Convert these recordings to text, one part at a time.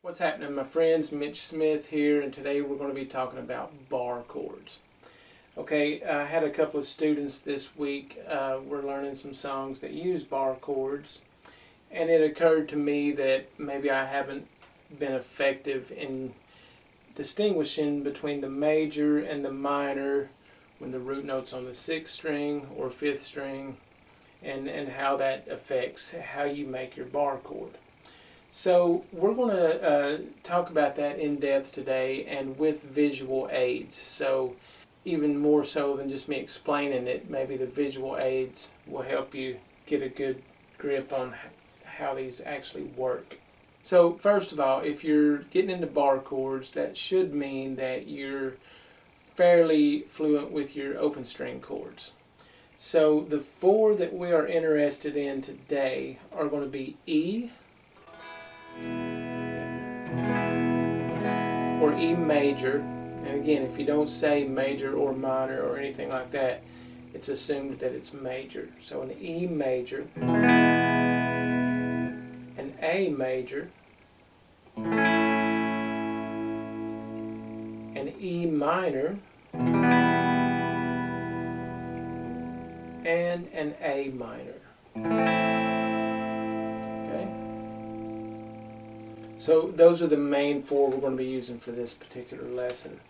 What's happening, my friends? Mitch Smith here, and today we're going to be talking about bar chords. Okay, I had a couple of students this week. We're learning some songs that use bar chords, and it occurred to me that maybe I haven't been effective in distinguishing between the major and the minor when the root note's on the 6th string or 5th string, and how that affects how you make your bar chord. So we're going to talk about that in depth today and with visual aids. So even more so than just me explaining it, maybe the visual aids will help you get a good grip on how these actually work. So first of all, if you're getting into bar chords, that should mean that you're fairly fluent with your open string chords. So the four that we are interested in today are going to be E, or E major. And again, if you don't say major or minor or anything like that, it's assumed that it's major. So an E major, an A major, an E minor, and an A minor. So those are the main four we're going to be using for this particular lesson.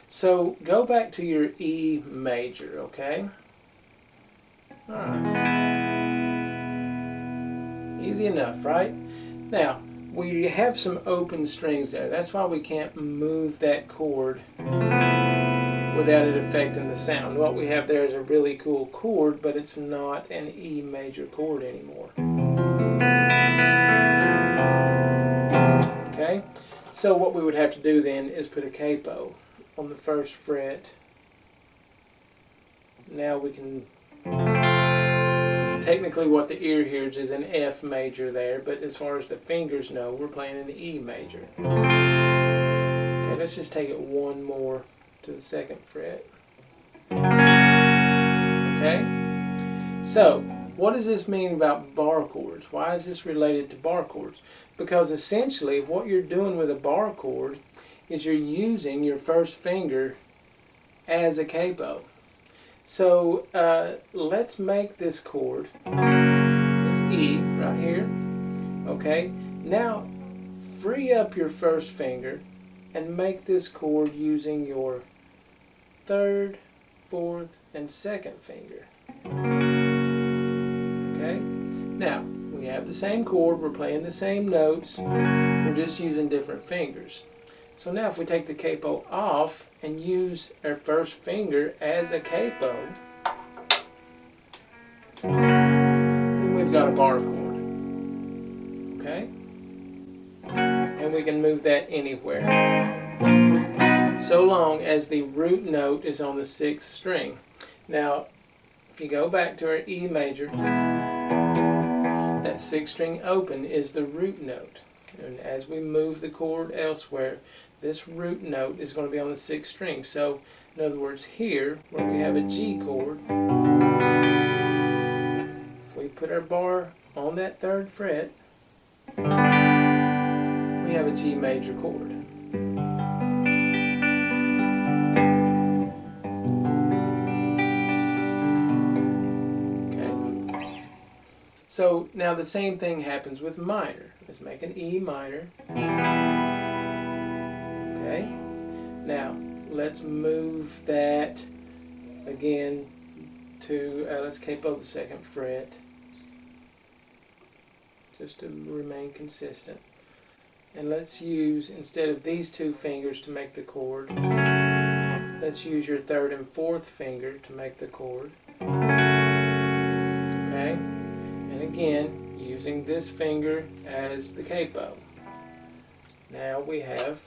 So go back to your E major, okay? Alright. Easy enough, right? Now, we have some open strings there. That's why we can't move that chord without it affecting the sound. What we have there is a really cool chord, but it's not an E major chord anymore. Okay, so what we would have to do then is put a capo on the 1st fret. Now we can, technically what the ear hears is an F major there, but as far as the fingers know, we're playing an E major. Okay, let's just take it one more to the 2nd fret. Okay, so what does this mean about bar chords? Why is this related to bar chords? Because essentially what you're doing with a bar chord is you're using your 1st finger as a capo. So let's make this chord. It's E right here. Okay, now free up your 1st finger and make this chord using your 3rd, 4th, and 2nd finger. Okay, now we have the same chord, we're playing the same notes, we're just using different fingers. So now if we take the capo off and use our 1st finger as a capo, then we've got a bar chord. Okay? And we can move that anywhere, so long as the root note is on the 6th string. Now, if you go back to our E major, that 6th string open is the root note. And as we move the chord elsewhere, this root note is going to be on the 6th string. So, in other words, here, where we have a G chord, if we put our bar on that 3rd fret, we have a G major chord. So now the same thing happens with minor. Let's make an E minor. Okay. Now let's move that again to, let's capo the 2nd fret, just to remain consistent. And let's use, instead of these 2 fingers to make the chord, let's use your 3rd and 4th finger to make the chord. Okay. And again, using this finger as the capo. Now we have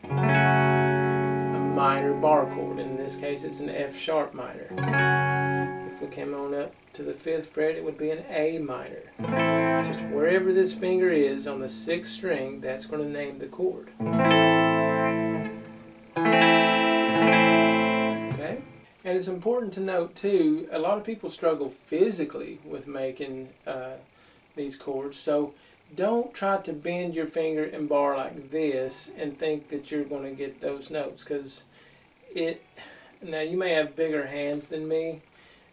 a minor bar chord. In this case, it's an F sharp minor. If we came on up to the 5th fret, it would be an A minor. Just wherever this finger is on the 6th string, that's going to name the chord. Okay? And it's important to note too, a lot of people struggle physically with making these chords. So don't try to bend your finger and bar like this and think that you're going to get those notes, because now you may have bigger hands than me,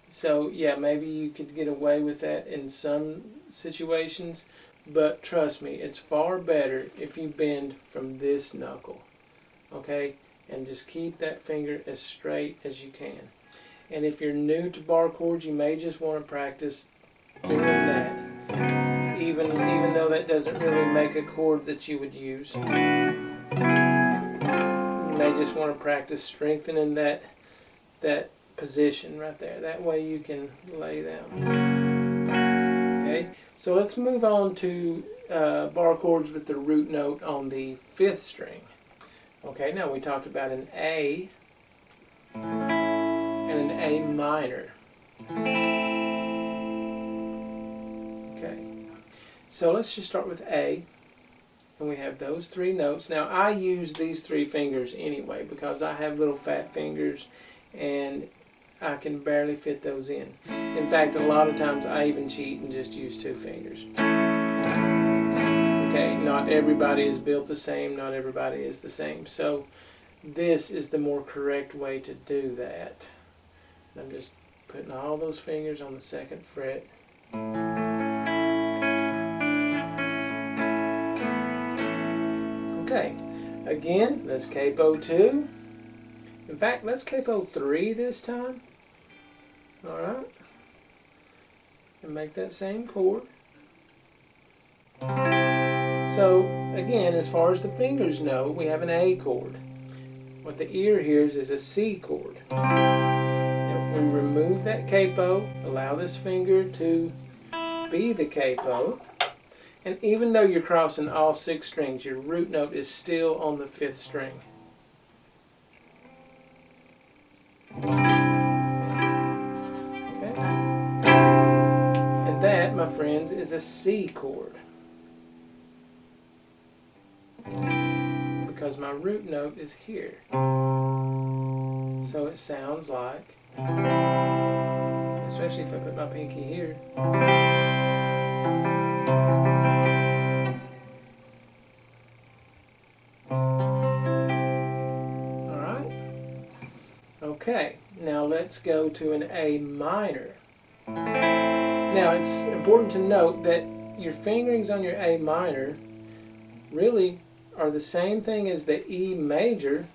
so yeah, maybe you could get away with that in some situations, but trust me, it's far better if you bend from this knuckle, okay, and just keep that finger as straight as you can. And if you're new to bar chords, you may just want to practice doing that, even though that doesn't really make a chord that you would use. You may just want to practice strengthening that position right there. That way you can lay them. Okay, so let's move on to bar chords with the root note on the 5th string. Okay, now we talked about an A and an A minor. Okay, so let's just start with A, and we have those 3 notes. Now I use these 3 fingers anyway because I have little fat fingers and I can barely fit those in. In fact, a lot of times I even cheat and just use 2 fingers. Okay, not everybody is built the same, not everybody is the same. So this is the more correct way to do that. I'm just putting all those fingers on the 2nd fret. Okay, again, let's capo 2. In fact, let's capo 3 this time. Alright, and make that same chord. So, again, as far as the fingers know, we have an A chord. What the ear hears is a C chord. And if we remove that capo, allow this finger to be the capo, and even though you're crossing all 6 strings, your root note is still on the 5th string. Okay. And that, my friends, is a C chord. Because my root note is here. So it sounds like, especially if I put my pinky here. Alright. Okay, now let's go to an A minor. Now it's important to note that your fingerings on your A minor really are the same thing as the E major,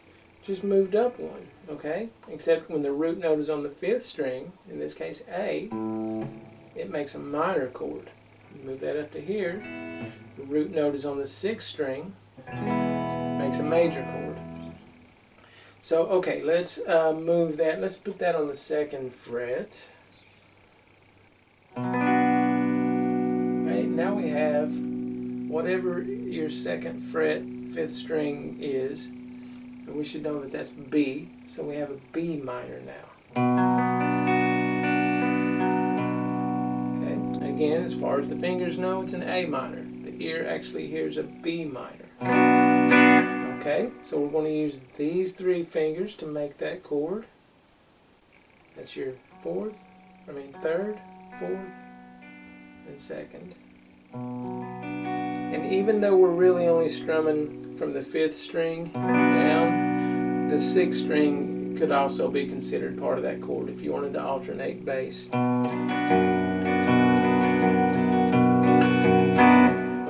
just moved up 1, okay? Except when the root note is on the 5th string, in this case A, it makes a minor chord. Move that up to here. The root note is on the 6th string, makes a major chord. So, okay, let's move that. Let's put that on the 2nd fret. Okay, now we have whatever your 2nd fret, 5th string is, and we should know that that's B, so we have a B minor now. Okay, again, as far as the fingers know, it's an A minor. The ear actually hears a B minor. Okay, so we're going to use these 3 fingers to make that chord. That's your 3rd, 4th, and 2nd. And even though we're really only strumming from the 5th string down, the 6th string could also be considered part of that chord if you wanted to alternate bass.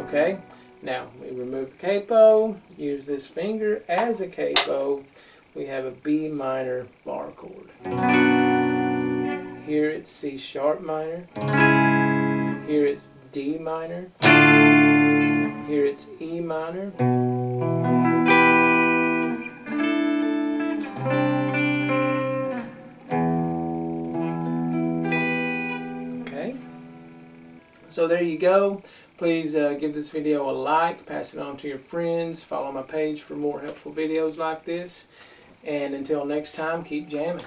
Okay, now we remove the capo, use this finger as a capo, we have a B minor bar chord. Here it's C sharp minor, here it's D minor, here it's E minor, okay, so there you go. Please give this video a like, pass it on to your friends, follow my page for more helpful videos like this, and until next time, keep jamming.